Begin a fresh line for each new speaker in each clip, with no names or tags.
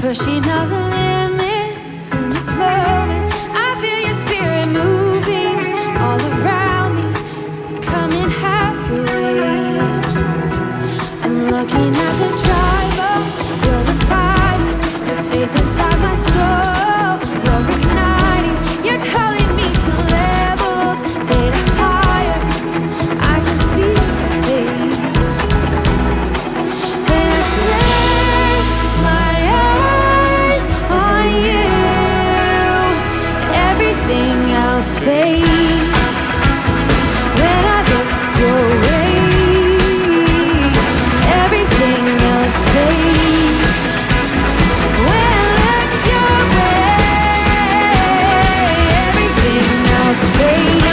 pushing all the limits in this moment. I feel your spirit moving all around me. Come and have your way. I'm looking at the dry bones. You're reviving. There's faith inside my soul. You're igniting. You're calling me to levels that are higher. I can see your face. When I set my eyes on you, everything else fades. When I look your way, everything else fades. When I look your way, everything else fades.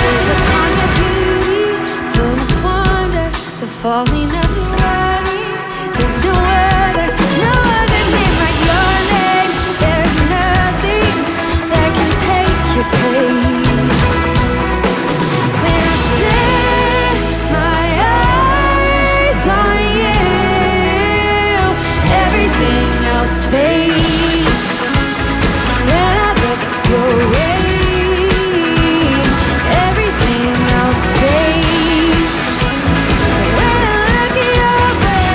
Gaze upon your beauty, full of wonder, the falling of the running. There's no other name like your name. There's nothing that can take your place. When I set my eyes on you, everything else fades. When I look your way, everything else fades. When I look your way,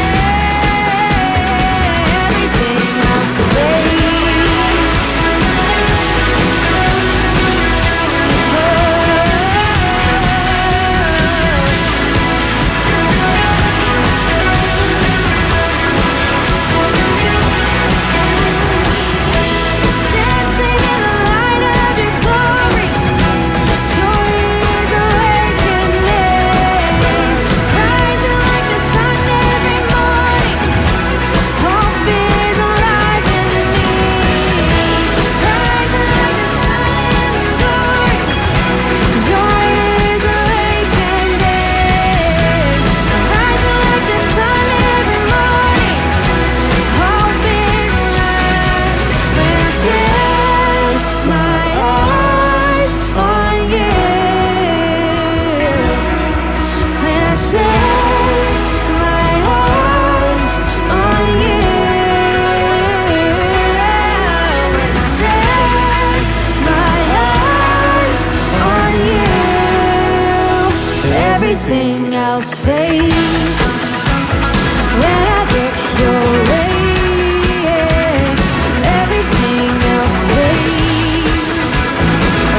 everything else fades. Dancing in the light of your glory, joy is awakening. Rising like the sun every morning, hope is alive in me. Rising like the sun in the glory, joy is awakening. Rising like the sun every morning, hope is alive. When I set my eyes on you, when I set my eyes on you, when I set my eyes on you, everything else fades. When I look your way, everything else fades.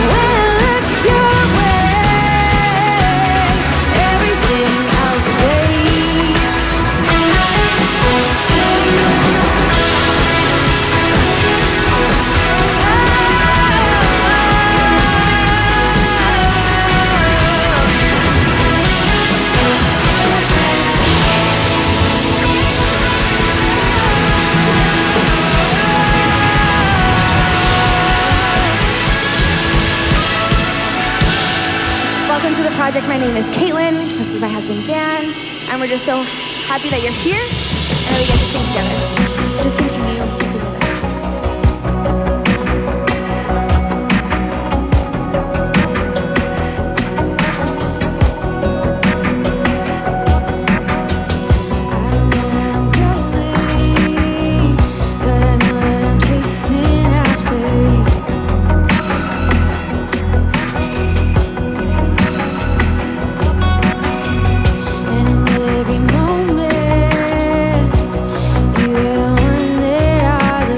When I look your way, everything else fades. Welcome to the project. My name is Caitlin. This is my husband Dan, and we're just so happy that you're here and that we get to sing together. Just continue to sing with us. I don't know where I'm going, but I know that I'm chasing after you. And in every moment, you're the one that I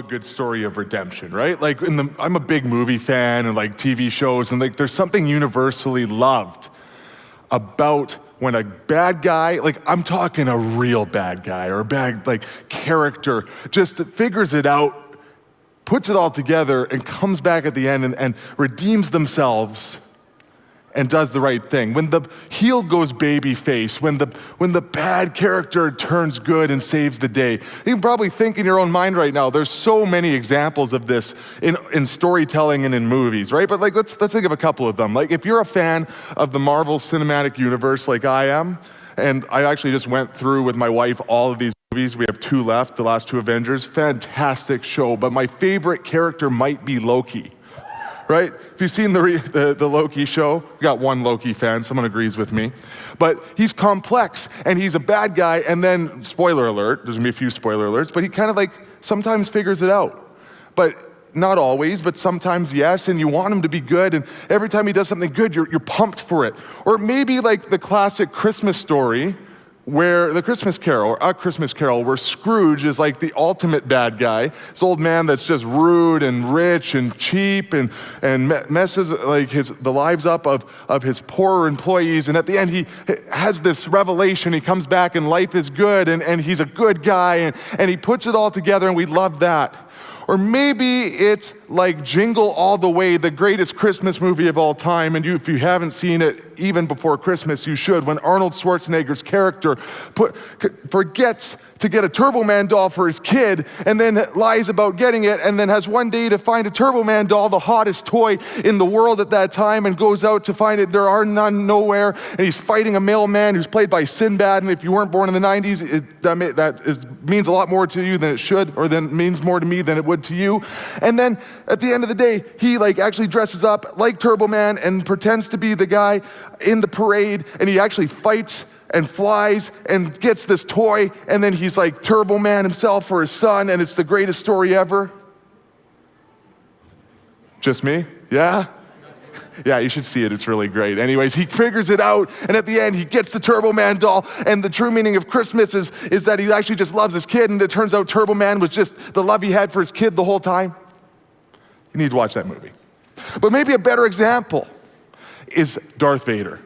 a good story of redemption, right? Like I'm a big movie fan and like TV shows, and like there's something universally loved about when a bad guy, like I'm talking a real bad guy or a bad like character, just figures it out, puts it all together, and comes back at the end and redeems themselves and does the right thing. When the heel goes baby face, when the bad character turns good and saves the day. You can probably think in your own mind right now, there's so many examples of this in storytelling and in movies, right? But like let's think of a couple of them. Like if you're a fan of the Marvel Cinematic Universe like I am, and I actually just went through with my wife all of these movies. We have 2 left, the last 2 Avengers. Fantastic show, but my favorite character might be Loki. Right? If you've seen the Loki show, we got one Loki fan, someone agrees with me. But he's complex, and he's a bad guy, and then, spoiler alert, there's gonna be a few spoiler alerts, but he kind of like sometimes figures it out. But not always, but sometimes yes, and you want him to be good, and every time he does something good, you're pumped for it. Or maybe like the classic Christmas story, where the Christmas Carol, or A Christmas Carol, where Scrooge is like the ultimate bad guy. This old man that's just rude and rich and cheap and messes like the lives up of his poorer employees. And at the end, he has this revelation. He comes back and life is good and he's a good guy and he puts it all together and we love that. Or maybe it's like Jingle All the Way, the greatest Christmas movie of all time, and if you haven't seen it even before Christmas, you should, when Arnold Schwarzenegger's character forgets to get a Turbo Man doll for his kid, and then lies about getting it, and then has one day to find a Turbo Man doll, the hottest toy in the world at that time, and goes out to find it. There are none nowhere, and he's fighting a mailman who's played by Sinbad, and if you weren't born in the 90s, means a lot more to you than it should, or then means more to me than it would to you. And then at the end of the day, he like actually dresses up like Turbo Man and pretends to be the guy in the parade, and he actually fights and flies and gets this toy, and then he's like Turbo Man himself for his son, and it's the greatest story ever. Just me? Yeah? Yeah, you should see it, it's really great. Anyways, he figures it out, and at the end, he gets the Turbo Man doll, and the true meaning of Christmas is that he actually just loves his kid, and it turns out Turbo Man was just the love he had for his kid the whole time. You need to watch that movie. But maybe a better example is Darth Vader.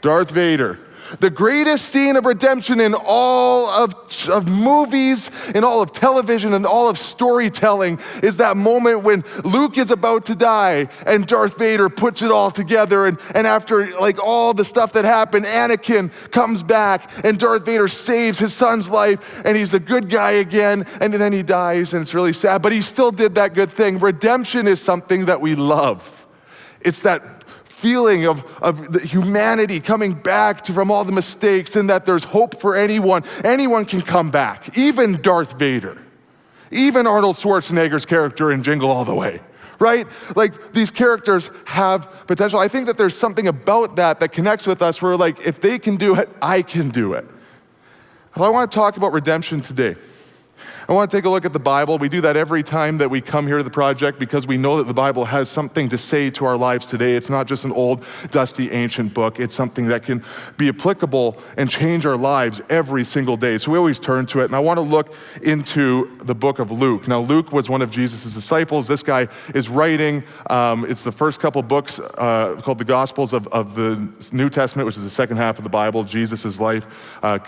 Darth Vader. The greatest scene of redemption in all of movies, in all of television, and all of storytelling is that moment when Luke is about to die and Darth Vader puts it all together, and after like all the stuff that happened, Anakin comes back and Darth Vader saves his son's life and he's the good guy again, and then he dies and it's really sad, but he still did that good thing. Redemption is something that we love. It's that feeling of the humanity coming back from all the mistakes, and that there's hope for anyone. Anyone can come back, even Darth Vader, even Arnold Schwarzenegger's character in Jingle All the Way, right? Like these characters have potential. I think that there's something about that connects with us where like, if they can do it, I can do it. Well, I want to talk about redemption today. I want to take a look at the Bible. We do that every time that we come here to the project because we know that the Bible has something to say to our lives today. It's not just an old, dusty, ancient book. It's something that can be applicable and change our lives every single day. So we always turn to it. And I want to look into the book of Luke. Now, Luke was one of Jesus' disciples. This guy is writing. It's the first couple books called the Gospels of the New Testament, which is the second half of the Bible, Jesus' life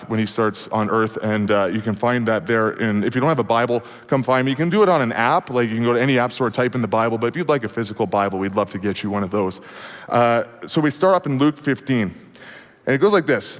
when he starts on earth. And you can find that there. If you don't have a Bible, come find me. You can do it on an app. Like you can go to any app store, type in the Bible. But if you'd like a physical Bible, we'd love to get you one of those. So we start off in Luke 15. And it goes like this.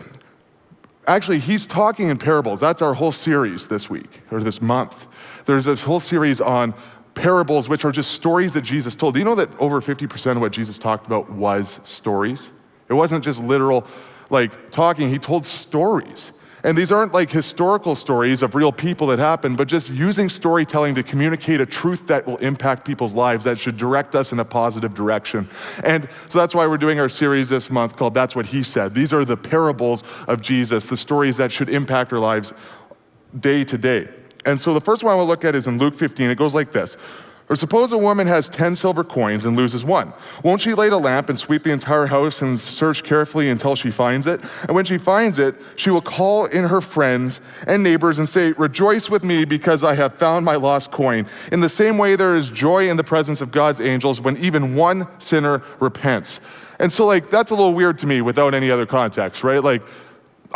Actually, he's talking in parables. That's our whole series this week, or this month. There's this whole series on parables, which are just stories that Jesus told. Do you know that over 50% of what Jesus talked about was stories? It wasn't just literal, like, talking. He told stories. And these aren't like historical stories of real people that happened, but just using storytelling to communicate a truth that will impact people's lives, that should direct us in a positive direction. And so that's why we're doing our series this month called That's What He Said. These are the parables of Jesus, the stories that should impact our lives day to day. And so the first one I want to look at is in Luke 15. It goes like this. Or suppose a woman has 10 silver coins and loses one. Won't she light a lamp and sweep the entire house and search carefully until she finds it? And when she finds it, she will call in her friends and neighbors and say, "Rejoice with me because I have found my lost coin." In the same way, there is joy in the presence of God's angels when even one sinner repents. And so that's a little weird to me without any other context, right?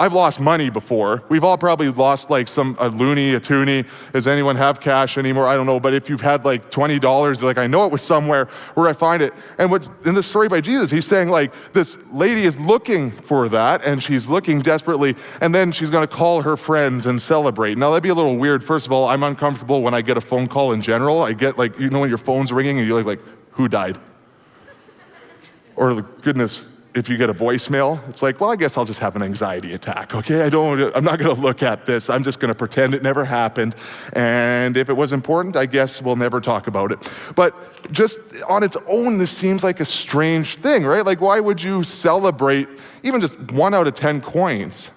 I've lost money before. We've all probably lost a loony, a toonie. Does anyone have cash anymore? I don't know. But if you've had $20, I know it was somewhere where I find it. And in this story by Jesus, he's saying this lady is looking for that and she's looking desperately and then she's gonna call her friends and celebrate. Now that'd be a little weird. First of all, I'm uncomfortable when I get a phone call in general. I get when your phone's ringing and you're like, who died? Or goodness, if you get a voicemail, it's well, I guess I'll just have an anxiety attack, okay? I'm not gonna look at this. I'm just gonna pretend it never happened. And if it was important, I guess we'll never talk about it. But just on its own, this seems like a strange thing, right? Why would you celebrate even just 1 out of 10 coins?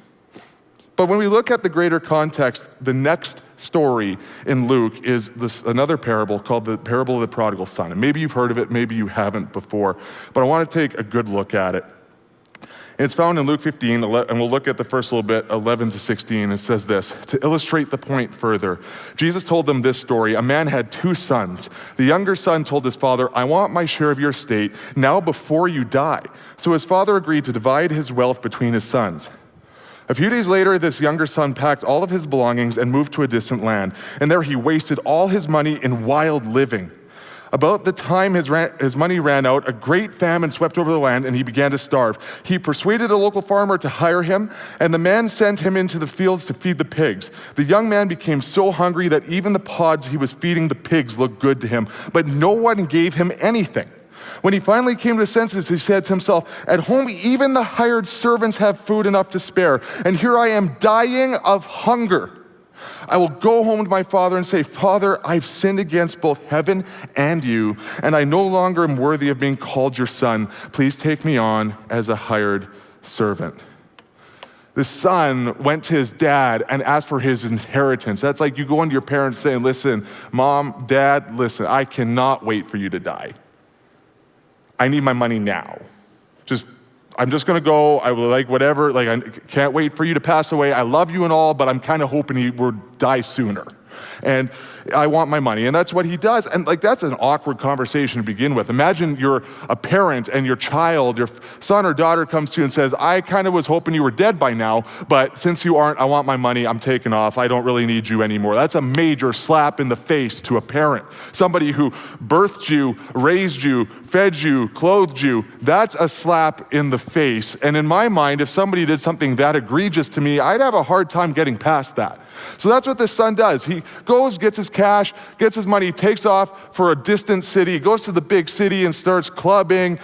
But when we look at the greater context, the next story in Luke is another parable called the parable of the prodigal son. And maybe you've heard of it, maybe you haven't before, but I want to take a good look at it. And it's found in Luke 15, and we'll look at the first little bit, 11 to 16. It says this, to illustrate the point further. Jesus told them this story. A man had 2 sons. The younger son told his father, "I want my share of your estate now before you die." So his father agreed to divide his wealth between his sons. A few days later, this younger son packed all of his belongings and moved to a distant land. And there he wasted all his money in wild living. About the time his money ran out, a great famine swept over the land and he began to starve. He persuaded a local farmer to hire him, and the man sent him into the fields to feed the pigs. The young man became so hungry that even the pods he was feeding the pigs looked good to him, but no one gave him anything. When he finally came to his senses, he said to himself, "At home, even the hired servants have food enough to spare, and here I am dying of hunger. I will go home to my father and say, 'Father, I've sinned against both heaven and you, and I no longer am worthy of being called your son. Please take me on as a hired servant.'" The son went to his dad and asked for his inheritance. That's like you go into your parents saying, "Listen, Mom, Dad, listen, I cannot wait for you to die. I need my money now. I'm just gonna go, I will whatever, I can't wait for you to pass away. I love you and all, but I'm kind of hoping you will die sooner. And I want my money." And that's what he does. And that's an awkward conversation to begin with. Imagine you're a parent and your child, your son or daughter comes to you and says, "I kind of was hoping you were dead by now, but since you aren't, I want my money, I'm taking off, I don't really need you anymore." That's a major slap in the face to a parent. Somebody who birthed you, raised you, fed you, clothed you, that's a slap in the face. And in my mind, if somebody did something that egregious to me, I'd have a hard time getting past that. So that's what this son does. He goes, gets his cash, gets his money, takes off for a distant city, goes to the big city and starts clubbing,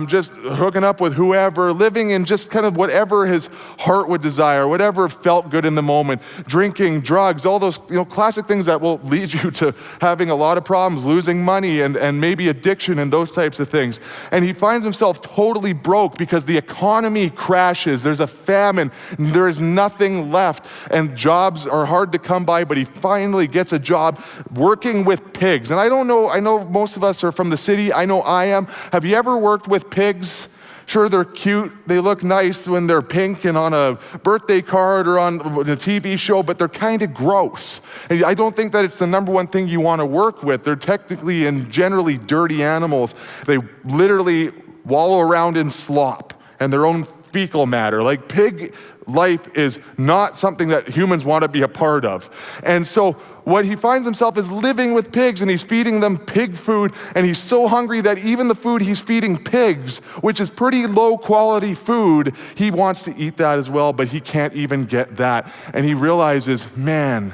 just hooking up with whoever, living in just kind of whatever his heart would desire, whatever felt good in the moment, drinking, drugs, all those classic things that will lead you to having a lot of problems, losing money and maybe addiction and those types of things. And he finds himself totally broke because the economy crashes, there's a famine, there is nothing left, and jobs are hard to come by, but he finally gets a job working with pigs. And I know most of us are from the city, I know I am. Have you ever worked with pigs? Sure, they're cute, they look nice when they're pink and on a birthday card or on a TV show, but they're kind of gross. And I don't think that it's the number one thing you want to work with. They're technically and generally dirty animals. They literally wallow around in slop and their own fecal matter. Pig life is not something that humans want to be a part of. And so what he finds himself is living with pigs, and he's feeding them pig food, and he's so hungry that even the food he's feeding pigs, which is pretty low quality food, he wants to eat that as well, but he can't even get that. And he realizes, man,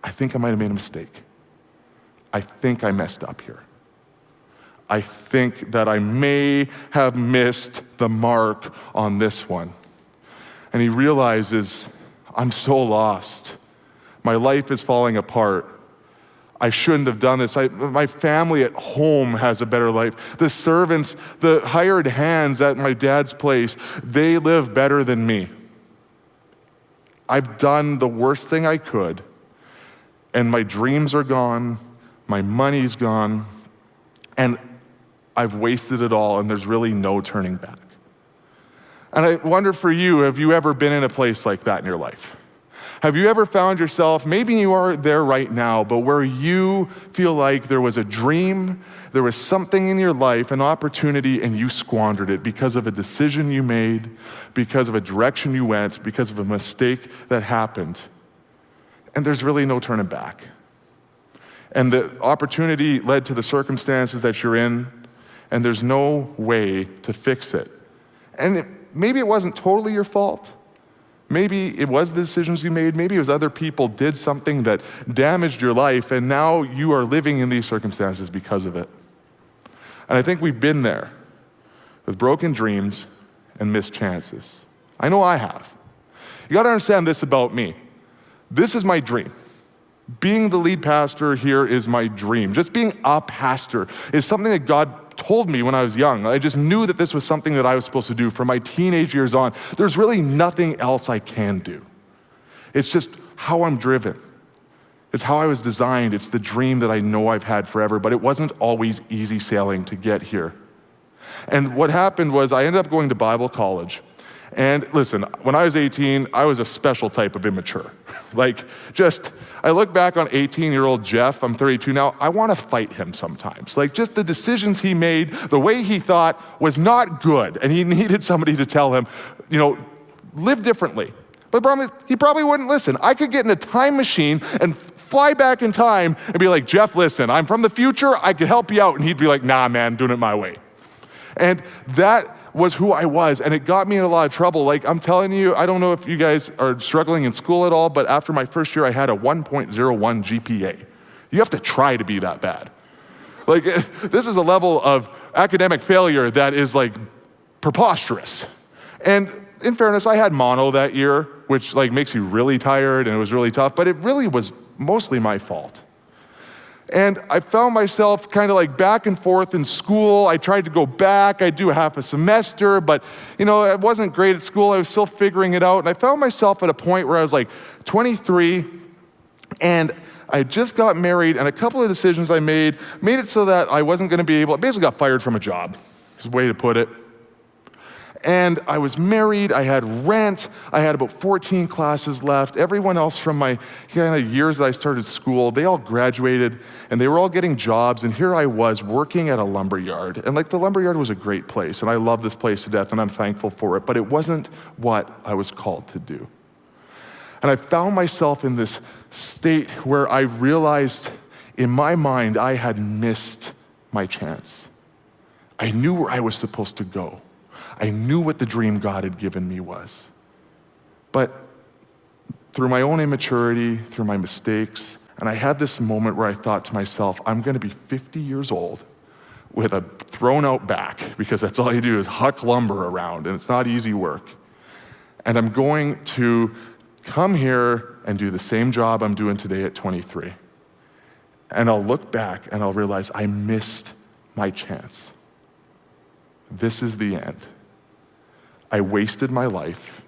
I think I might have made a mistake. I think I messed up here. I think that I may have missed the mark on this one. And he realizes, I'm so lost. My life is falling apart. I shouldn't have done this. My family at home has a better life. The servants, the hired hands at my dad's place, they live better than me. I've done the worst thing I could, and my dreams are gone. my money's gone, and I've wasted it all, and there's really no turning back. And I wonder for you, have you ever been in a place like that in your life? Have you ever found yourself, maybe you are there right now, but where you feel like there was a dream, there was something in your life, an opportunity, and you squandered it because of a decision you made, because of a direction you went, because of a mistake that happened. And there's really no turning back. And the opportunity led to the circumstances that you're in, and there's no way to fix it. And maybe it wasn't totally your fault. Maybe it was the decisions you made. Maybe it was other people did something that damaged your life, and now you are living in these circumstances because of it. And I think we've been there with broken dreams and missed chances. I know I have. You gotta understand this about me. This is my dream. Being the lead pastor here is my dream. Just being a pastor is something that God told me when I was young. I just knew that this was something that I was supposed to do from my teenage years on. There's really nothing else I can do. It's just how I'm driven. It's how I was designed. It's the dream that I know I've had forever, but it wasn't always easy sailing to get here. And what happened was I ended up going to Bible college. And listen, when I was 18, I was a special type of immature. I look back on 18-year-old Jeff, I'm 32 now, I want to fight him sometimes. Just the decisions he made, the way he thought was not good, and he needed somebody to tell him, live differently. But the problem is, he probably wouldn't listen. I could get in a time machine and fly back in time and be like, Jeff, listen, I'm from the future, I could help you out. And he'd be like, nah, man, doing it my way. And that was who I was, and it got me in a lot of trouble. I'm telling you, I don't know if you guys are struggling in school at all, but after my first year, I had a 1.01 GPA. You have to try to be that bad. This is a level of academic failure that is preposterous. And in fairness, I had mono that year, which makes you really tired, and it was really tough, but it really was mostly my fault. And I found myself kind of back and forth in school. I tried to go back. I'd do half a semester, but I wasn't great at school. I was still figuring it out. And I found myself at a point where I was 23, and I just got married, and a couple of decisions I made it so that I wasn't going to be able, I basically got fired from a job, is a way to put it. And I was married, I had rent, I had about 14 classes left. Everyone else from my years that I started school, they all graduated and they were all getting jobs, and here I was working at a lumber yard. And the lumber yard was a great place, and I love this place to death, and I'm thankful for it, but it wasn't what I was called to do. And I found myself in this state where I realized in my mind I had missed my chance. I knew where I was supposed to go. I knew what the dream God had given me was. But through my own immaturity, through my mistakes, and I had this moment where I thought to myself, I'm going to be 50 years old with a thrown out back, because that's all you do is huck lumber around, and it's not easy work. And I'm going to come here and do the same job I'm doing today at 23. And I'll look back and I'll realize I missed my chance. This is the end. I wasted my life,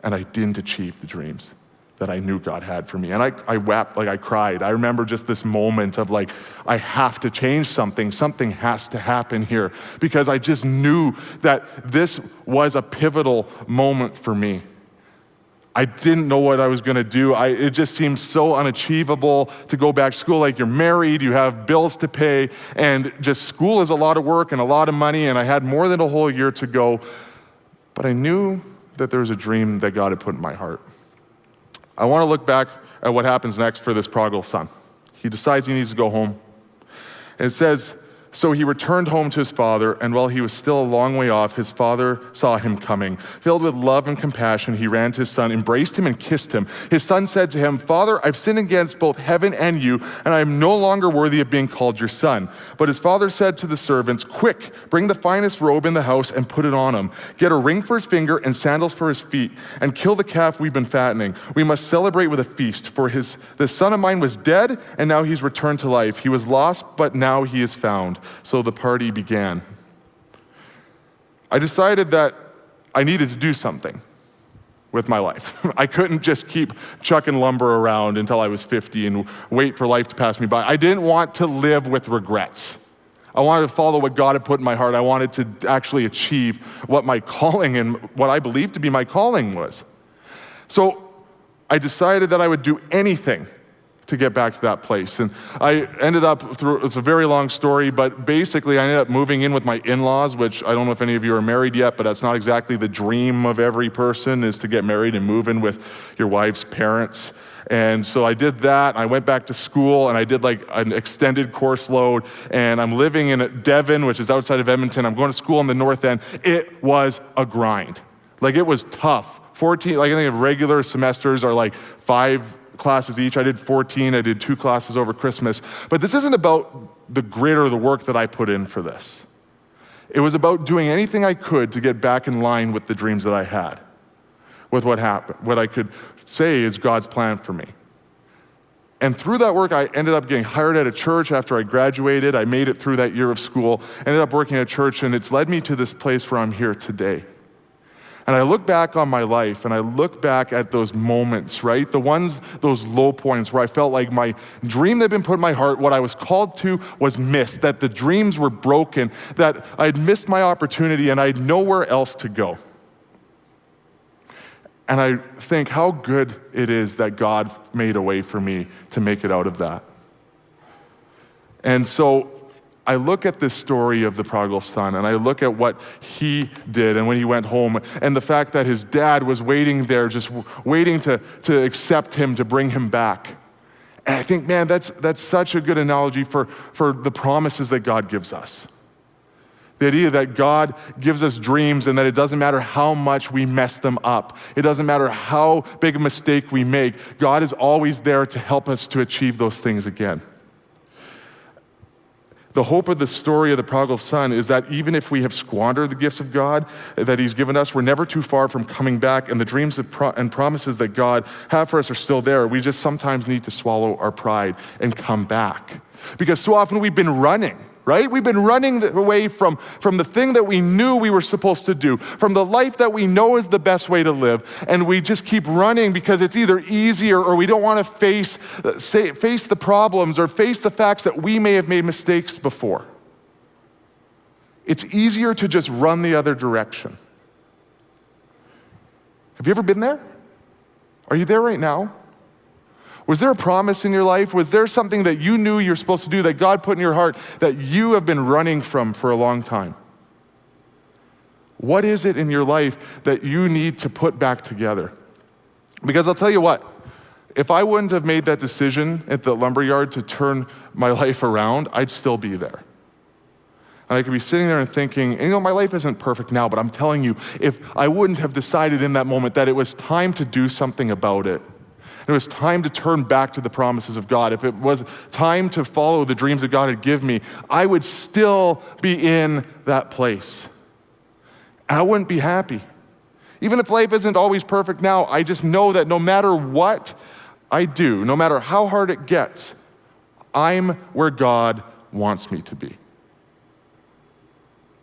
and I didn't achieve the dreams that I knew God had for me. And I wept, I cried. I remember just this moment of I have to change something. Something has to happen here, because I just knew that this was a pivotal moment for me. I didn't know what I was gonna do. It just seemed so unachievable to go back to school. You're married, you have bills to pay, and just school is a lot of work and a lot of money, and I had more than a whole year to go. But I knew that there was a dream that God had put in my heart. I want to look back at what happens next for this prodigal son. He decides he needs to go home. And it says, so he returned home to his father, and while he was still a long way off, his father saw him coming. Filled with love and compassion, he ran to his son, embraced him, and kissed him. His son said to him, Father, I've sinned against both heaven and you, and I am no longer worthy of being called your son. But his father said to the servants, Quick, bring the finest robe in the house and put it on him. Get a ring for his finger and sandals for his feet, and kill the calf we've been fattening. We must celebrate with a feast, for this son of mine was dead, and now he's returned to life. He was lost, but now he is found. So the party began. I decided that I needed to do something. with my life. I couldn't just keep chucking lumber around until I was 50 and wait for life to pass me by. I didn't want to live with regrets. I wanted to follow what God had put in my heart. I wanted to actually achieve what my calling and what I believed to be my calling was. So I decided that I would do anything to get back to that place. And I ended up through, it's a very long story, but basically I ended up moving in with my in-laws, which I don't know if any of you are married yet, but that's not exactly the dream of every person, is to get married and move in with your wife's parents. And so I did that. I went back to school and I did like an extended course load, and I'm living in Devon, which is outside of Edmonton. I'm going to school in the north end. It was a grind. Like, it was tough. 14, like I think regular semesters are like 5 classes each. I did 14, I did 2 classes over Christmas. But this isn't about the grit or the work that I put in for this. It was about doing anything I could to get back in line with the dreams that I had, with what happened, what I could say is God's plan for me. And through that work, I ended up getting hired at a church after I graduated. I made it through that year of school, ended up working at a church, and it's led me to this place where I'm here today. And I look back on my life, and I look back at those moments, right? Those low points where I felt like my dream that had been put in my heart, what I was called to, was missed, that the dreams were broken, that I'd missed my opportunity and I had nowhere else to go. And I think how good it is that God made a way for me to make it out of that. And so I look at this story of the prodigal son, and I look at what he did and when he went home, and the fact that his dad was waiting there, just waiting to accept him, to bring him back. And I think, man, that's such a good analogy for the promises that God gives us. The idea that God gives us dreams and that it doesn't matter how much we mess them up. It doesn't matter how big a mistake we make. God is always there to help us to achieve those things again. The hope of the story of the prodigal son is that even if we have squandered the gifts of God that he's given us, we're never too far from coming back, and the dreams and promises that God have for us are still there. We just sometimes need to swallow our pride and come back. Because so often we've been running, right? We've been running away from the thing that we knew we were supposed to do, from the life that we know is the best way to live, and we just keep running because it's either easier or we don't want to face the problems or face the facts that we may have made mistakes before. It's easier to just run the other direction. Have you ever been there? Are you there right now? Was there a promise in your life? Was there something that you knew you're supposed to do that God put in your heart that you have been running from for a long time? What is it in your life that you need to put back together? Because I'll tell you what, if I wouldn't have made that decision at the lumberyard to turn my life around, I'd still be there. And I could be sitting there and thinking, and my life isn't perfect now, but I'm telling you, if I wouldn't have decided in that moment that it was time to do something about it, it was time to turn back to the promises of God, if it was time to follow the dreams that God had given me, I would still be in that place. And I wouldn't be happy. Even if life isn't always perfect now, I just know that no matter what I do, no matter how hard it gets, I'm where God wants me to be.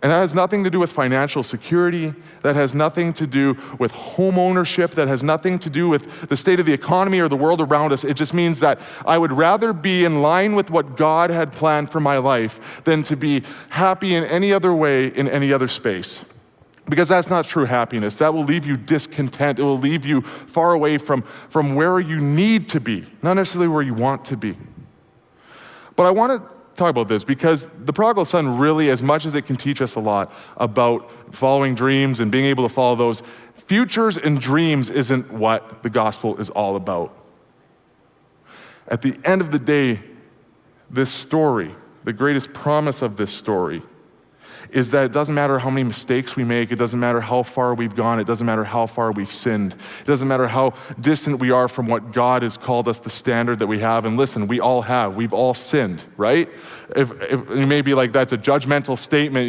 And that has nothing to do with financial security. That has nothing to do with home ownership. That has nothing to do with the state of the economy or the world around us. It just means that I would rather be in line with what God had planned for my life than to be happy in any other way, in any other space. Because that's not true happiness. That will leave you discontent. It will leave you far away from where you need to be, not necessarily where you want to be. But I want to talk about this because the prodigal son really, as much as it can teach us a lot about following dreams and being able to follow those, futures and dreams isn't what the gospel is all about. At the end of the day, this story, the greatest promise of this story, is that it doesn't matter how many mistakes we make, it doesn't matter how far we've gone, it doesn't matter how far we've sinned, it doesn't matter how distant we are from what God has called us, the standard that we have. And listen, we all have, we've all sinned, right? If you may be like, that's a judgmental statement,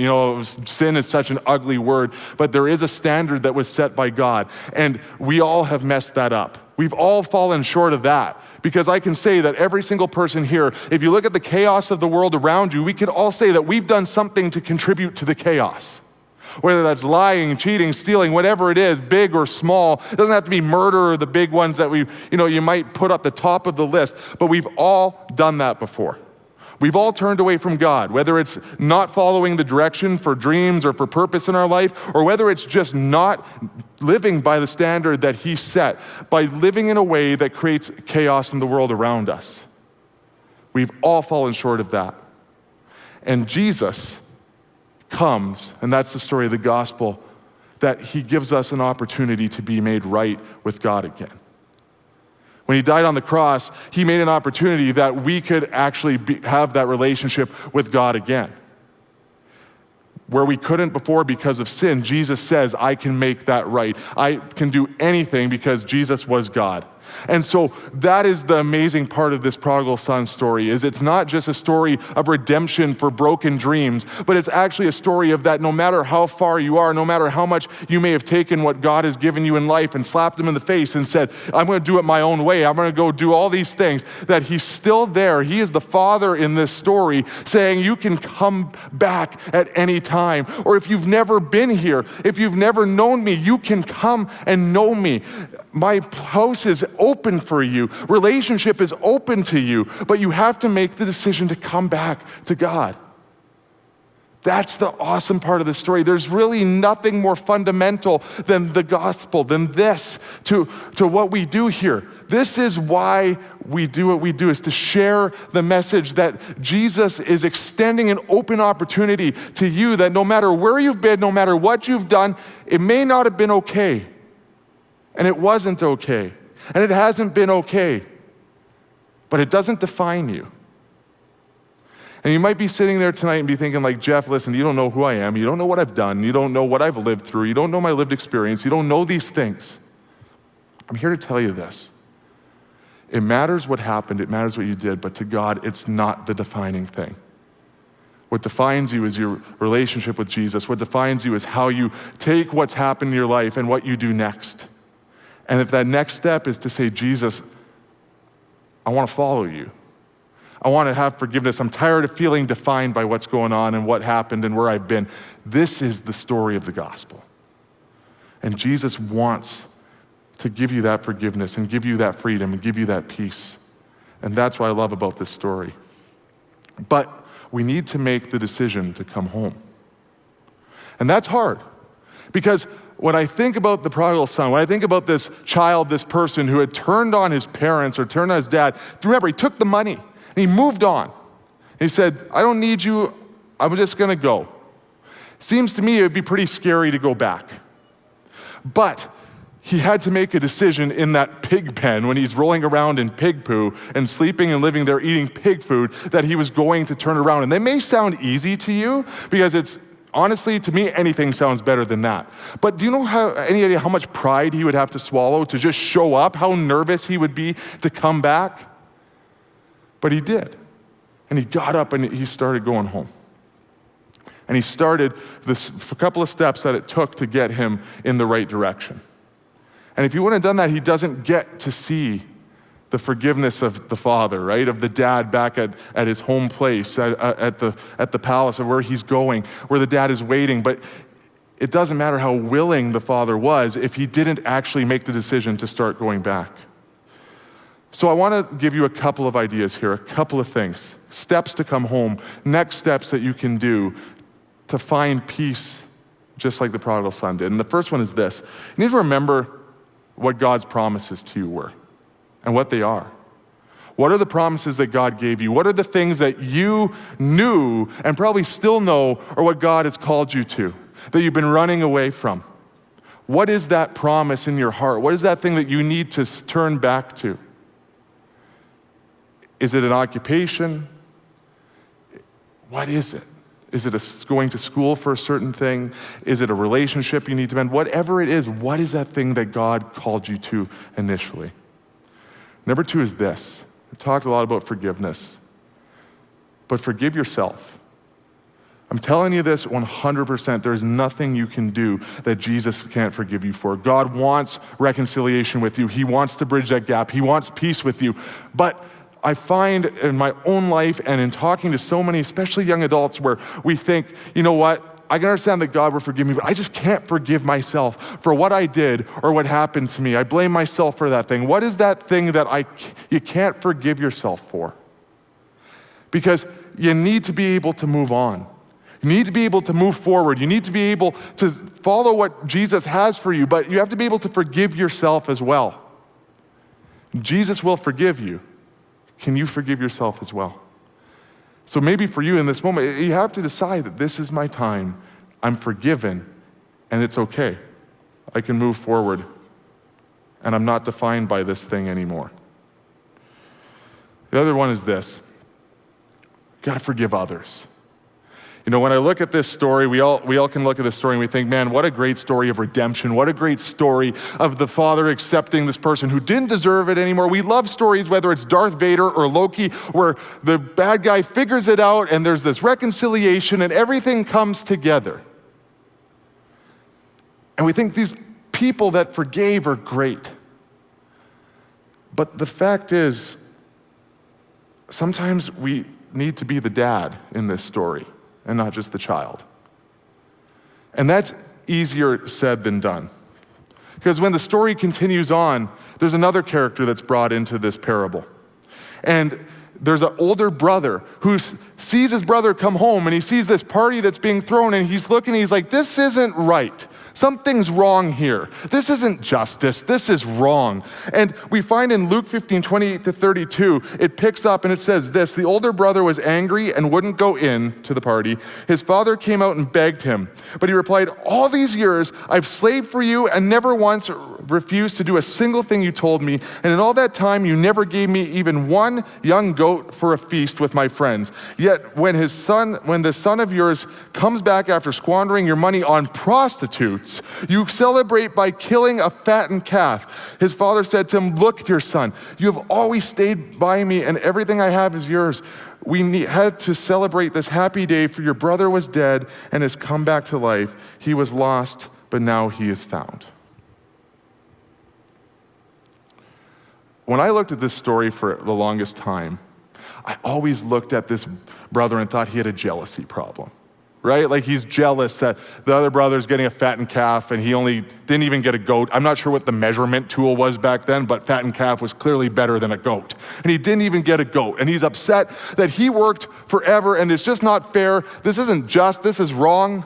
sin is such an ugly word, but there is a standard that was set by God, and we all have messed that up. We've all fallen short of that, because I can say that every single person here, if you look at the chaos of the world around you, we can all say that we've done something to contribute to the chaos. Whether that's lying, cheating, stealing, whatever it is, big or small. It doesn't have to be murder or the big ones that you might put at the top of the list, but we've all done that before. We've all turned away from God, whether it's not following the direction for dreams or for purpose in our life, or whether it's just not living by the standard that He set, by living in a way that creates chaos in the world around us. We've all fallen short of that. And Jesus comes, and that's the story of the gospel, that He gives us an opportunity to be made right with God again. When He died on the cross, He made an opportunity that we could actually have that relationship with God again. Where we couldn't before because of sin, Jesus says, I can make that right. I can do anything because Jesus was God. And so that is the amazing part of this prodigal son story, is it's not just a story of redemption for broken dreams, but it's actually a story of that no matter how far you are, no matter how much you may have taken what God has given you in life and slapped Him in the face and said, I'm going to do it my own way, I'm going to go do all these things, that He's still there. He is the Father in this story saying you can come back at any time. Or if you've never been here, if you've never known me, you can come and know me. My house is open for you. Relationship is open to you, but you have to make the decision to come back to God. That's the awesome part of the story. There's really nothing more fundamental than the gospel, than this, to what we do here. This is why we do what we do, is to share the message that Jesus is extending an open opportunity to you, that no matter where you've been, no matter what you've done, it may not have been okay. And it wasn't okay. And it hasn't been okay. But it doesn't define you. And you might be sitting there tonight and be thinking like, Jeff, listen, you don't know who I am. You don't know what I've done. You don't know what I've lived through. You don't know my lived experience. You don't know these things. I'm here to tell you this. It matters what happened. It matters what you did. But to God, it's not the defining thing. What defines you is your relationship with Jesus. What defines you is how you take what's happened in your life and what you do next. And if that next step is to say, Jesus, I want to follow you. I want to have forgiveness. I'm tired of feeling defined by what's going on and what happened and where I've been. This is the story of the gospel. And Jesus wants to give you that forgiveness and give you that freedom and give you that peace. And that's what I love about this story. But we need to make the decision to come home. And that's hard, because when I think about the prodigal son, when I think about this child, this person who had turned on his parents or turned on his dad, remember, he took the money and he moved on. He said, I don't need you, I'm just gonna go. Seems to me it would be pretty scary to go back. But he had to make a decision in that pig pen when he's rolling around in pig poo and sleeping and living there eating pig food, that he was going to turn around. And they may sound easy to you because it's, honestly, to me, anything sounds better than that. But do you know any idea how much pride he would have to swallow to just show up? How nervous he would be to come back? But he did. And he got up and he started going home. And he started this couple of steps that it took to get him in the right direction. And if he wouldn't have done that, he doesn't get to see the forgiveness of the father, right? Of the dad back at his home place, at the palace, of where he's going, where the dad is waiting. But it doesn't matter how willing the father was if he didn't actually make the decision to start going back. So I want to give you a couple of ideas here, a couple of things, steps to come home, next steps that you can do to find peace, just like the prodigal son did. And the first one is this. You need to remember what God's promises to you were and what they are. What are the promises that God gave you? What are the things that you knew and probably still know are what God has called you to, that you've been running away from? What is that promise in your heart? What is that thing that you need to turn back to? Is it an occupation? What is it? Is it going to school for a certain thing? Is it a relationship you need to mend? Whatever it is, what is that thing that God called you to initially? Number two is this. We talked a lot about forgiveness, but forgive yourself. I'm telling you this 100%. There's nothing you can do that Jesus can't forgive you for. God wants reconciliation with you. He wants to bridge that gap. He wants peace with you. But I find in my own life and in talking to so many, especially young adults, where we think, you know what, I can understand that God will forgive me, but I just can't forgive myself for what I did or what happened to me. I blame myself for that thing. What is that thing that you can't forgive yourself for? Because you need to be able to move on. You need to be able to move forward. You need to be able to follow what Jesus has for you, but you have to be able to forgive yourself as well. Jesus will forgive you. Can you forgive yourself as well? So maybe for you in this moment, you have to decide that this is my time. I'm forgiven, and it's okay. I can move forward, and I'm not defined by this thing anymore. The other one is this. You gotta forgive others. You know, when I look at this story, we all can look at this story and we think, man, what a great story of redemption. What a great story of the Father accepting this person who didn't deserve it anymore. We love stories, whether it's Darth Vader or Loki, where the bad guy figures it out and there's this reconciliation and everything comes together. And we think these people that forgave are great. But the fact is, sometimes we need to be the dad in this story and not just the child. And that's easier said than done. Because when the story continues on, there's another character that's brought into this parable. And there's an older brother who sees his brother come home and he sees this party that's being thrown and he's looking and he's like, this isn't right. Something's wrong here. This isn't justice. This is wrong. And we find in Luke 15:28-32, it picks up and it says this, the older brother was angry and wouldn't go in to the party. His father came out and begged him. But he replied, all these years I've slaved for you and never once refused to do a single thing you told me. And in all that time, you never gave me even one young goat for a feast with my friends. Yet when the son of yours comes back after squandering your money on prostitutes, you celebrate by killing a fattened calf. His father said to him, look, dear son, you have always stayed by me and everything I have is yours. We had to celebrate this happy day, for your brother was dead and has come back to life. He was lost, but now he is found. When I looked at this story for the longest time, I always looked at this brother and thought he had a jealousy problem, right? Like he's jealous that the other brother's getting a fattened calf and he only didn't even get a goat. I'm not sure what the measurement tool was back then, but fattened calf was clearly better than a goat. And he didn't even get a goat. And he's upset that he worked forever and it's just not fair. This isn't just, this is wrong.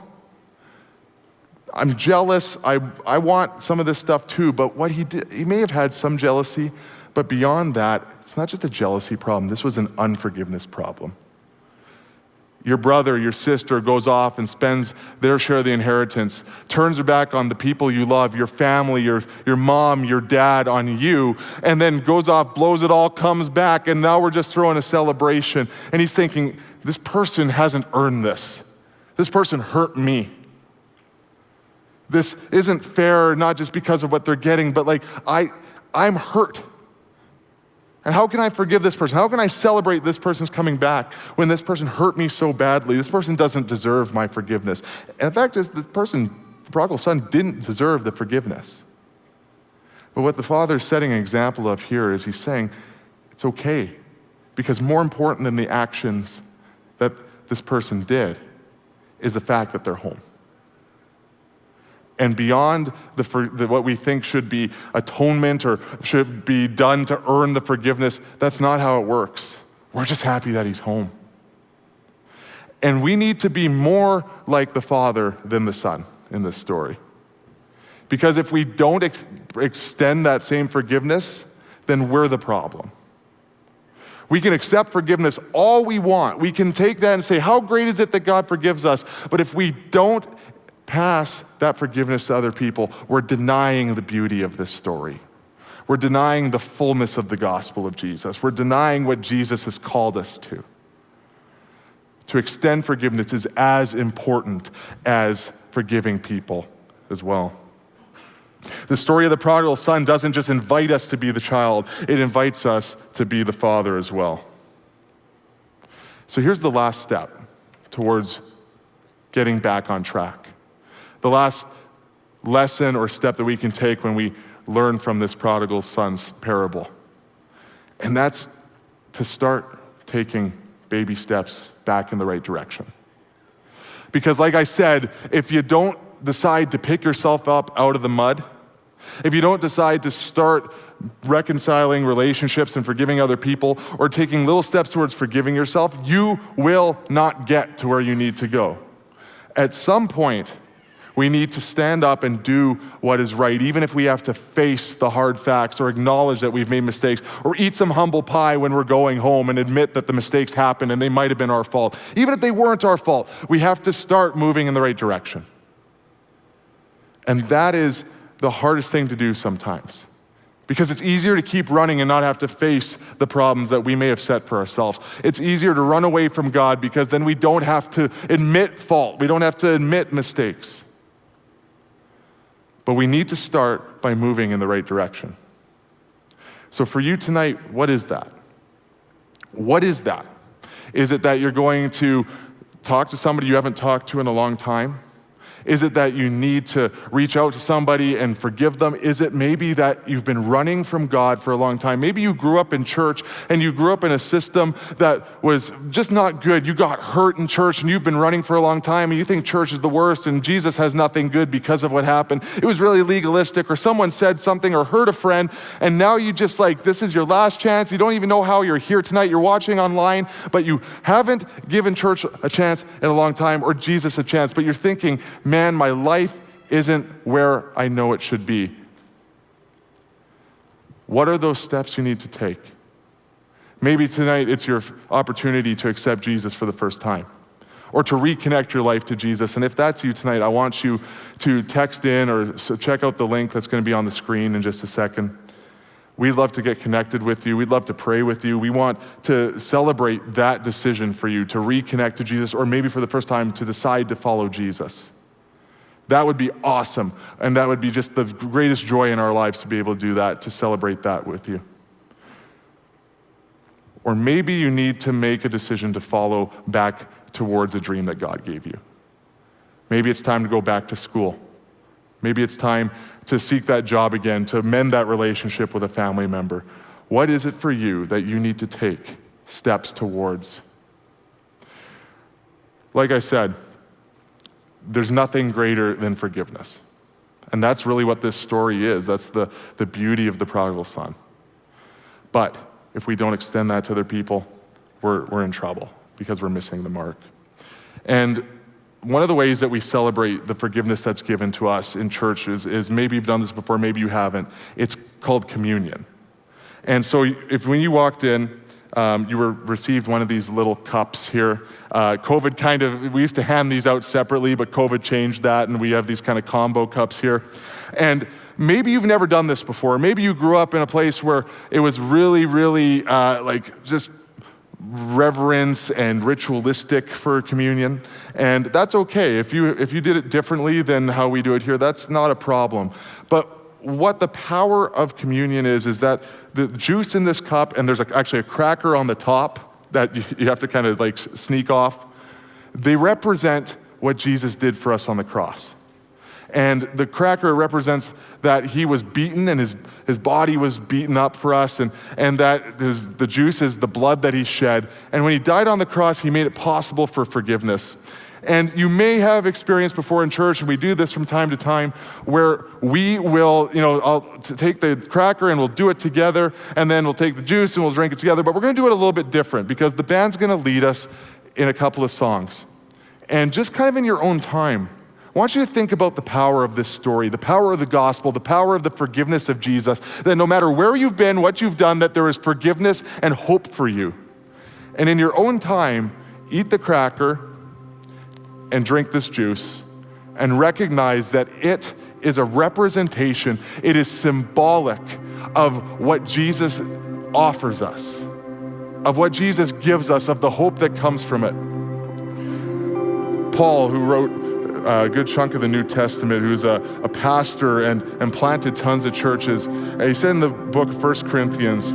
I'm jealous. I want some of this stuff too, but what he did, he may have had some jealousy, but beyond that, it's not just a jealousy problem. This was an unforgiveness problem. Your brother, your sister goes off and spends their share of the inheritance, turns her back on the people you love, your family, your mom, your dad, on you, and then goes off, blows it all, comes back, and now we're just throwing a celebration. And he's thinking, this person hasn't earned this. This person hurt me. This isn't fair, not just because of what they're getting, but like, I'm hurt. And how can I forgive this person? How can I celebrate this person's coming back when this person hurt me so badly? This person doesn't deserve my forgiveness. And the fact is, the prodigal son didn't deserve the forgiveness. But what the Father's setting an example of here is he's saying, it's okay. Because more important than the actions that this person did is the fact that they're home. And beyond what we think should be atonement or should be done to earn the forgiveness, that's not how it works. We're just happy that he's home. And we need to be more like the Father than the Son in this story. Because if we don't extend that same forgiveness, then we're the problem. We can accept forgiveness all we want. We can take that and say, how great is it that God forgives us? But if we don't pass that forgiveness to other people, we're denying the beauty of this story. We're denying the fullness of the gospel of Jesus. We're denying what Jesus has called us to. To extend forgiveness is as important as forgiving people as well. The story of the prodigal son doesn't just invite us to be the child, it invites us to be the father as well. So here's the last step towards getting back on track. The last lesson or step that we can take when we learn from this prodigal son's parable. And that's to start taking baby steps back in the right direction. Because like I said, if you don't decide to pick yourself up out of the mud, if you don't decide to start reconciling relationships and forgiving other people, or taking little steps towards forgiving yourself, you will not get to where you need to go. At some point, we need to stand up and do what is right, even if we have to face the hard facts or acknowledge that we've made mistakes, or eat some humble pie when we're going home and admit that the mistakes happened and they might have been our fault. Even if they weren't our fault, we have to start moving in the right direction. And that is the hardest thing to do sometimes, because it's easier to keep running and not have to face the problems that we may have set for ourselves. It's easier to run away from God because then we don't have to admit fault. We don't have to admit mistakes. But we need to start by moving in the right direction. So for you tonight, what is that? What is that? Is it that you're going to talk to somebody you haven't talked to in a long time? Is it that you need to reach out to somebody and forgive them? Is it maybe that you've been running from God for a long time? Maybe you grew up in church and you grew up in a system that was just not good. You got hurt in church and you've been running for a long time and you think church is the worst and Jesus has nothing good because of what happened. It was really legalistic, or someone said something or hurt a friend, and now you just like, this is your last chance. You don't even know how you're here tonight. You're watching online, but you haven't given church a chance in a long time, or Jesus a chance, but you're thinking, man, my life isn't where I know it should be. What are those steps you need to take? Maybe tonight it's your opportunity to accept Jesus for the first time, or to reconnect your life to Jesus. And if that's you tonight, I want you to text in or check out the link that's going to be on the screen in just a second. We'd love to get connected with you. We'd love to pray with you. We want to celebrate that decision for you to reconnect to Jesus, or maybe for the first time to decide to follow Jesus. That would be awesome, and that would be just the greatest joy in our lives to be able to do that, to celebrate that with you. Or maybe you need to make a decision to follow back towards a dream that God gave you. Maybe it's time to go back to school. Maybe it's time to seek that job again, to mend that relationship with a family member. What is it for you that you need to take steps towards? Like I said, there's nothing greater than forgiveness. And that's really what this story is. That's the beauty of the prodigal son. But if we don't extend that to other people, we're in trouble because we're missing the mark. And one of the ways that we celebrate the forgiveness that's given to us in church is maybe you've done this before, maybe you haven't. It's called communion. And so when you walked in, you received one of these little cups here. COVID we used to hand these out separately, but COVID changed that, and we have these kind of combo cups here. And maybe you've never done this before. Maybe you grew up in a place where it was really, really just reverence and ritualistic for communion. And that's okay. If you did it differently than how we do it here, that's not a problem. But what the power of communion is that the juice in this cup, and there's actually a cracker on the top that you have to kind of like sneak off, they represent what Jesus did for us on the cross. And the cracker represents that he was beaten and his body was beaten up for us, and that the juice is the blood that he shed. And when he died on the cross, he made it possible for forgiveness. And you may have experienced before in church, and we do this from time to time, where we will, I'll take the cracker and we'll do it together, and then we'll take the juice and we'll drink it together. But we're going to do it a little bit different because the band's going to lead us in a couple of songs. And just kind of in your own time, I want you to think about the power of this story, the power of the gospel, the power of the forgiveness of Jesus, that no matter where you've been, what you've done, that there is forgiveness and hope for you. And in your own time, eat the cracker and drink this juice and recognize that it is a representation, it is symbolic of what Jesus offers us, of what Jesus gives us, of the hope that comes from it. Paul, who wrote a good chunk of the New Testament, who's a pastor and planted tons of churches, he said in the book 1 Corinthians,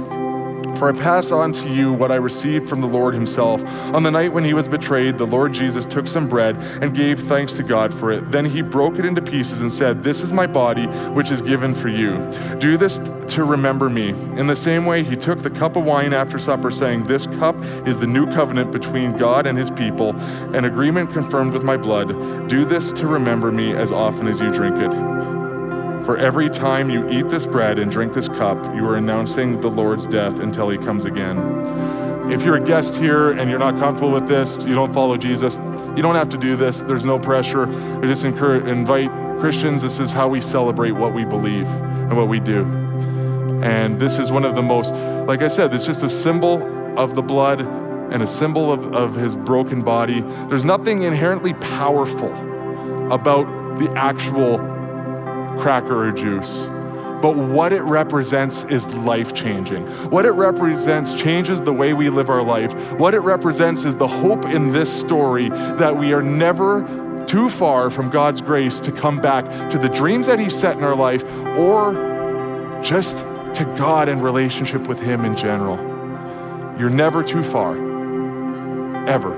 For I pass on to you what I received from the Lord himself. On the night when he was betrayed, the Lord Jesus took some bread and gave thanks to God for it. Then he broke it into pieces and said, "This is my body, which is given for you. Do this to remember me." In the same way, he took the cup of wine after supper, saying, "This cup is the new covenant between God and his people, an agreement confirmed with my blood. Do this to remember me as often as you drink it. For every time you eat this bread and drink this cup, you are announcing the Lord's death until he comes again." If you're a guest here and you're not comfortable with this, you don't follow Jesus, you don't have to do this. There's no pressure. I just invite Christians. This is how we celebrate what we believe and what we do. And this is one of the most, like I said, it's just a symbol of the blood and a symbol of his broken body. There's nothing inherently powerful about the actual cracker or juice, but what it represents is life-changing. What it represents changes the way we live our life. What it represents is the hope in this story that we are never too far from God's grace to come back to the dreams that he set in our life, or just to God and relationship with him in general. You're never too far, ever.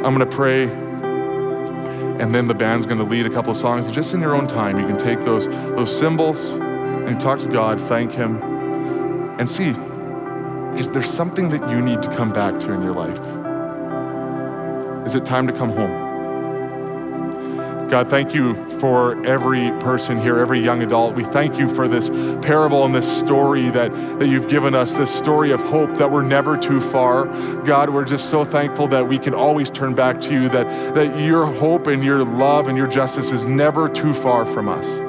I'm gonna pray, and then the band's gonna lead a couple of songs. Just in your own time, you can take those symbols and talk to God, thank him, and see, is there something that you need to come back to in your life? Is it time to come home? God, thank you for every person here, every young adult. We thank you for this parable and this story that you've given us, this story of hope that we're never too far. God, we're just so thankful that we can always turn back to you, that your hope and your love and your justice is never too far from us.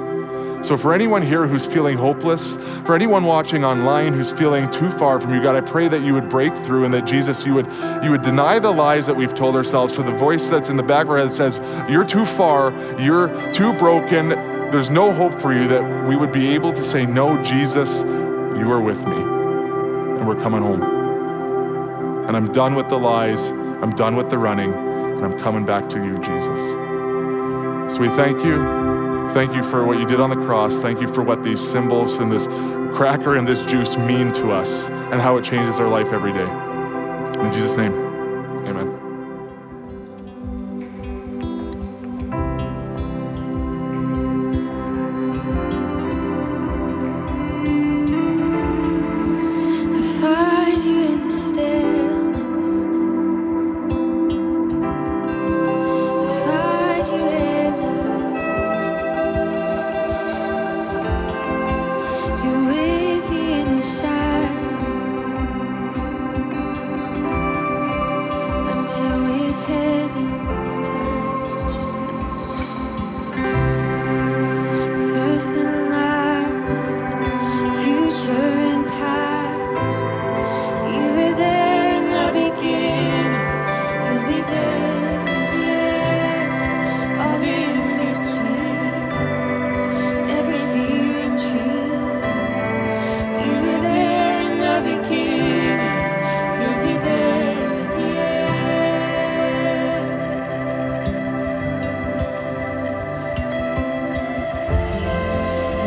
So for anyone here who's feeling hopeless, for anyone watching online who's feeling too far from you, God, I pray that you would break through and that Jesus, you would deny the lies that we've told ourselves, for the voice that's in the back of our head that says, you're too far, you're too broken, there's no hope for you, that we would be able to say, no, Jesus, you are with me, and we're coming home. And I'm done with the lies, I'm done with the running, and I'm coming back to you, Jesus. So we thank you. Thank you for what you did on the cross. Thank you for what these symbols and this cracker and this juice mean to us and how it changes our life every day. In Jesus' name, amen.
I find you in the stillness. I find you in the You're with me in the shadows. I'm here with heaven's touch. First and last, future and past. You were there in the beginning. You'll be there in the end. All the in-between. Every fear and dream. You were there in the beginning, you'll be there in the end.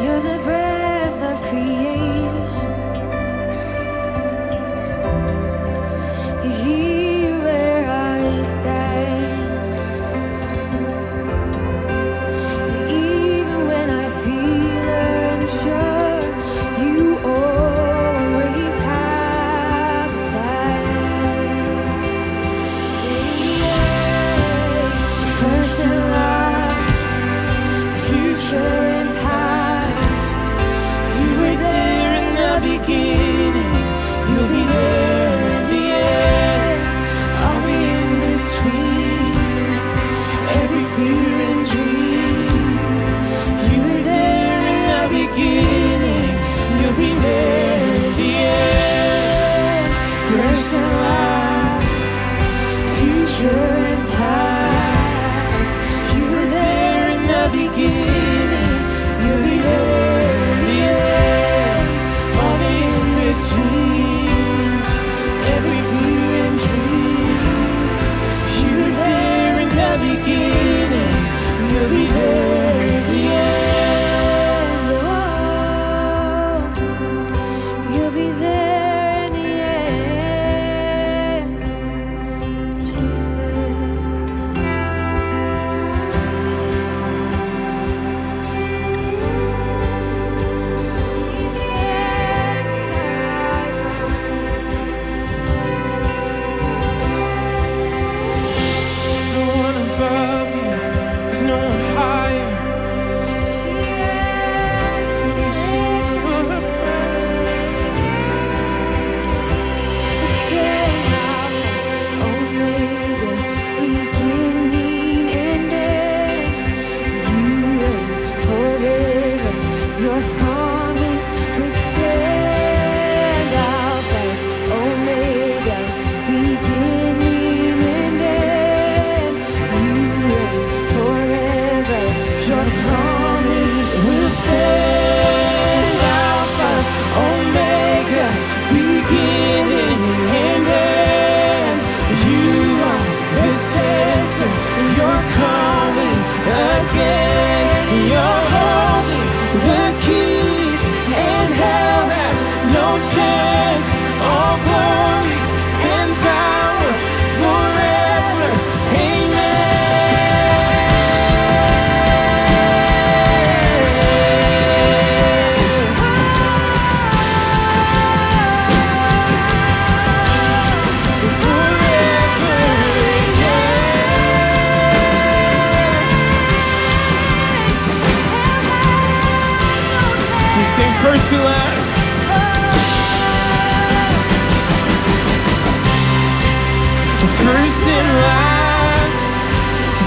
You're the breath of creation. You're here where I stand. And even when I feel unsure, you always have a plan. First and last, future and past. You were there in the beginning, you'll be there in the end. All the in-between, every fear and dream. You were there in the beginning, you'll be there in the end. First and last, future and past. You were there in the beginning, you'll be there in the end. All the in-between, every fear and dream. You were there in the beginning, you'll be there in the end. Oh, you'll be
God promised will stand. Alpha, Omega, beginning and end. You are the center, you're coming again. You're holding the keys, and hell has no chance. All glory and power forever. Sing first to last. First and last,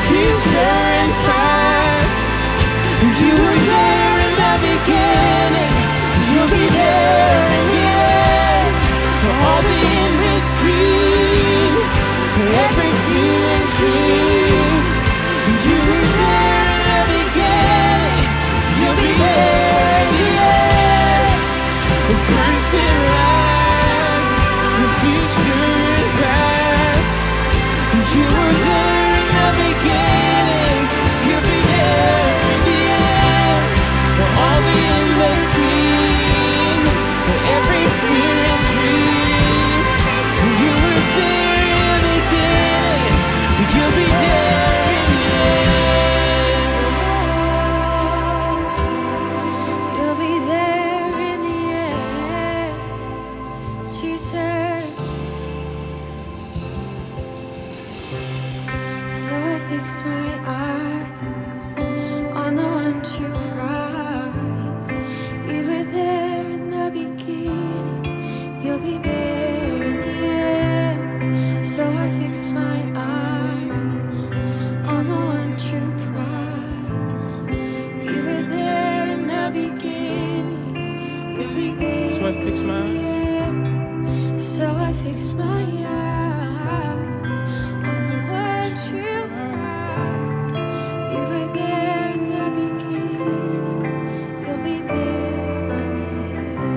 future and past. You were there in the beginning, you'll be there in the end. All the in between, every few and dream. You were there in the beginning, you'll be there in the end. First and last, the future and past. You were there in the beginning, you'll be there in the end. All the in between, every fear and dream. You were there in the beginning, you'll be there in the end.
You'll be there in the end, Jesus. So I fix my eyes on the one true prize. You were there in the beginning, you'll be there in the end. So I fix my eyes on the one true prize. You were there in the beginning, you'll be there.
So I fix my eyes.
So I fix my eyes on the one true prize. You were there in the beginning, you'll be there in the end.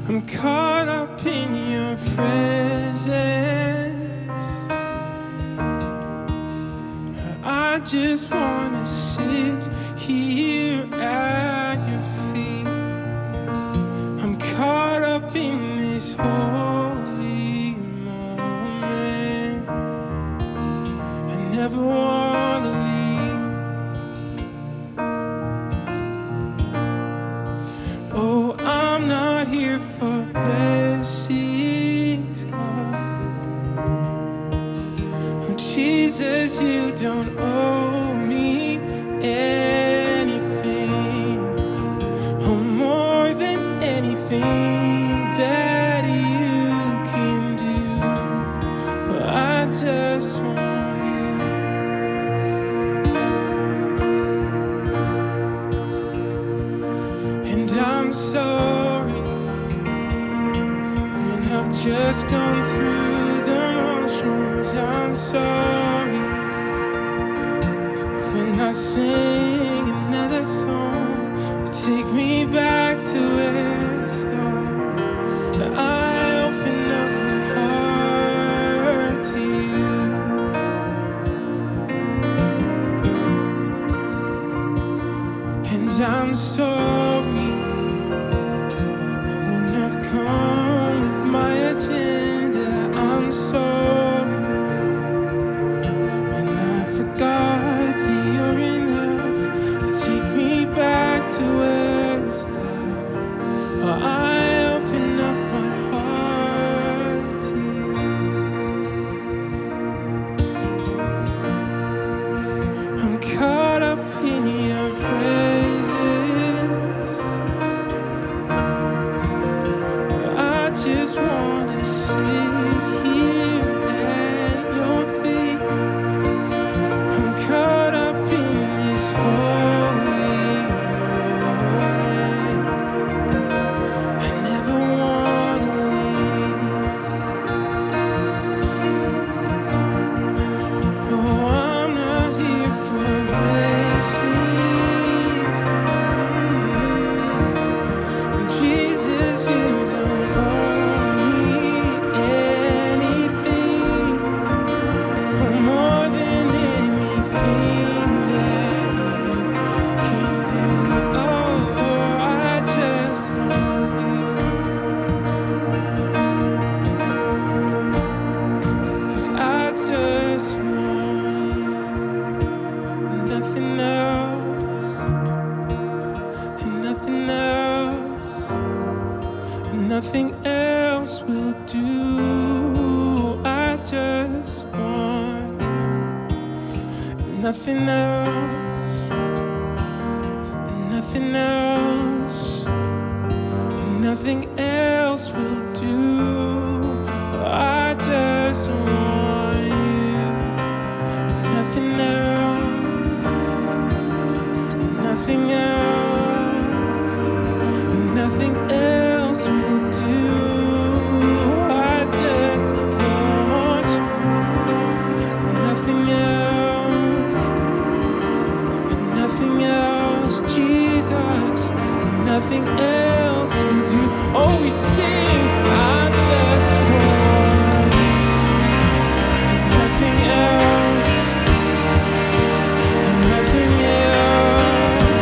I'm caught up in your presence. I just wanna sit here at your feet. I'm caught up in this holy moment. I never wanna leave. Oh, I'm not here for blessings, God. Oh, Jesus, you don't owe me anything. Oh, more than anything that you can do. I just want you. And I'm sorry when I've just gone through the motions. I'm sorry when I sing another song. Take me back to where I started. I open up my heart to you. And I'm sorry when I've come with my agenda. I'm sorry when I forgot that you're enough. Take me back to where we started. I nothing else, and nothing else, and nothing else will do. I just want you, and nothing else, and nothing else, and nothing else will do. I just want you, and nothing else, and nothing else, Jesus, and nothing else will do. Oh, we sing, I just want you, and nothing else, and nothing else,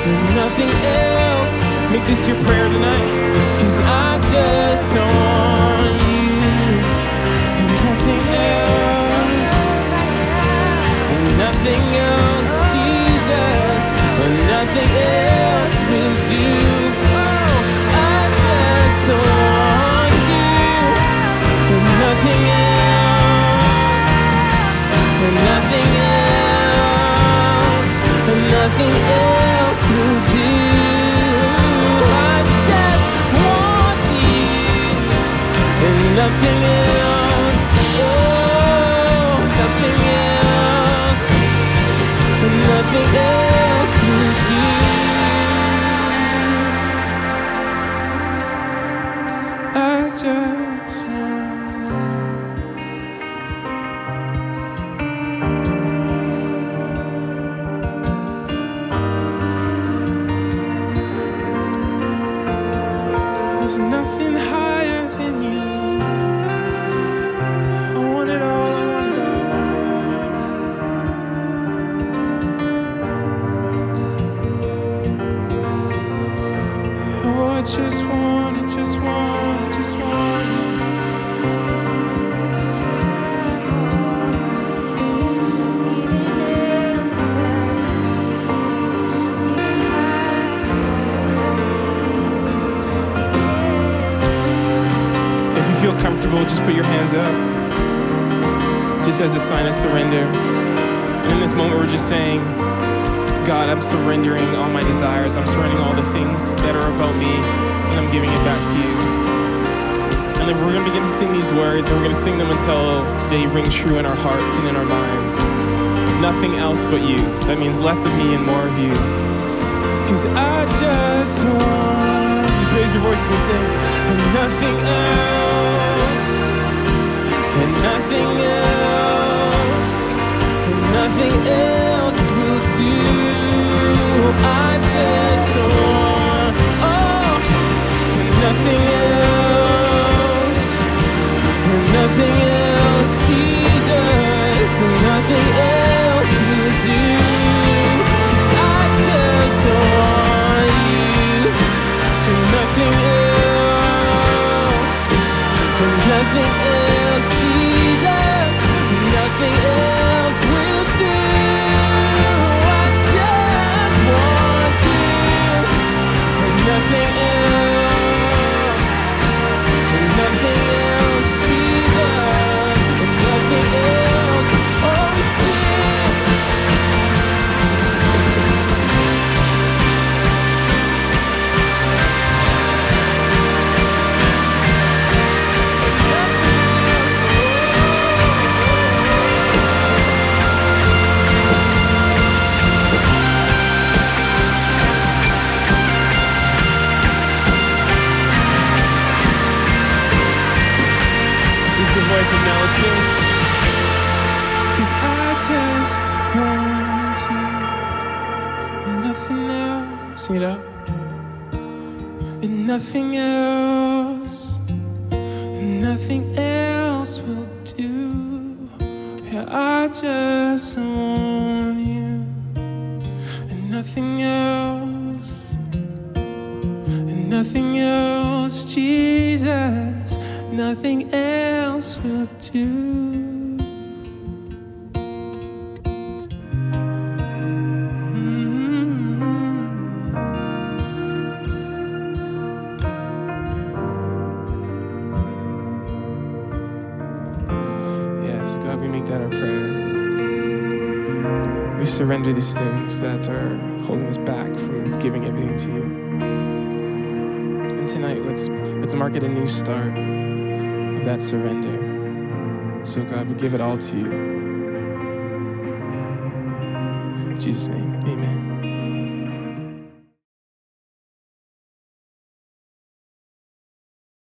and nothing else. Make this your prayer tonight, 'cause I just want you, and nothing else, and nothing else, Jesus, and nothing else will do. Oh, I just want you, and nothing else, and nothing else, and nothing else will do. I just want you, and nothing else, oh, nothing else, and nothing else will do. I just there's nothing higher than you. I want it all, I want it all. Oh, I just want it, just want it, just want it. If you feel comfortable, just put your hands up, just as a sign of surrender. And in this moment, we're just saying, God, I'm surrendering all my desires. I'm surrendering all the things that are about me, and I'm giving it back to you. And then we're going to begin to sing these words, and we're going to sing them until they ring true in our hearts and in our minds. Nothing else but you. That means less of me and more of you. 'Cause I just want, just raise your voices and sing, and nothing else, and nothing else, and nothing else will do. I just want, oh, and nothing else, and nothing else, Jesus, and nothing else will do. 'Cause I just want you, and nothing else, and nothing else, Jesus, and nothing else will do. I just want you, and nothing else, and nothing else, Jesus, and nothing else. Oh, we sing. Just the voices now, let's sing. 'Cause I just want you, and nothing else. Sing it out. And nothing else, and nothing else will do. Yeah, I just want you, and nothing else, and nothing else, Jesus, nothing else will do. Yeah, so God, we make that our prayer. We surrender these things that are holding us back from giving everything to you. And tonight, let's mark it a new start of that surrender. So God, we give it all to you. In Jesus' name, amen.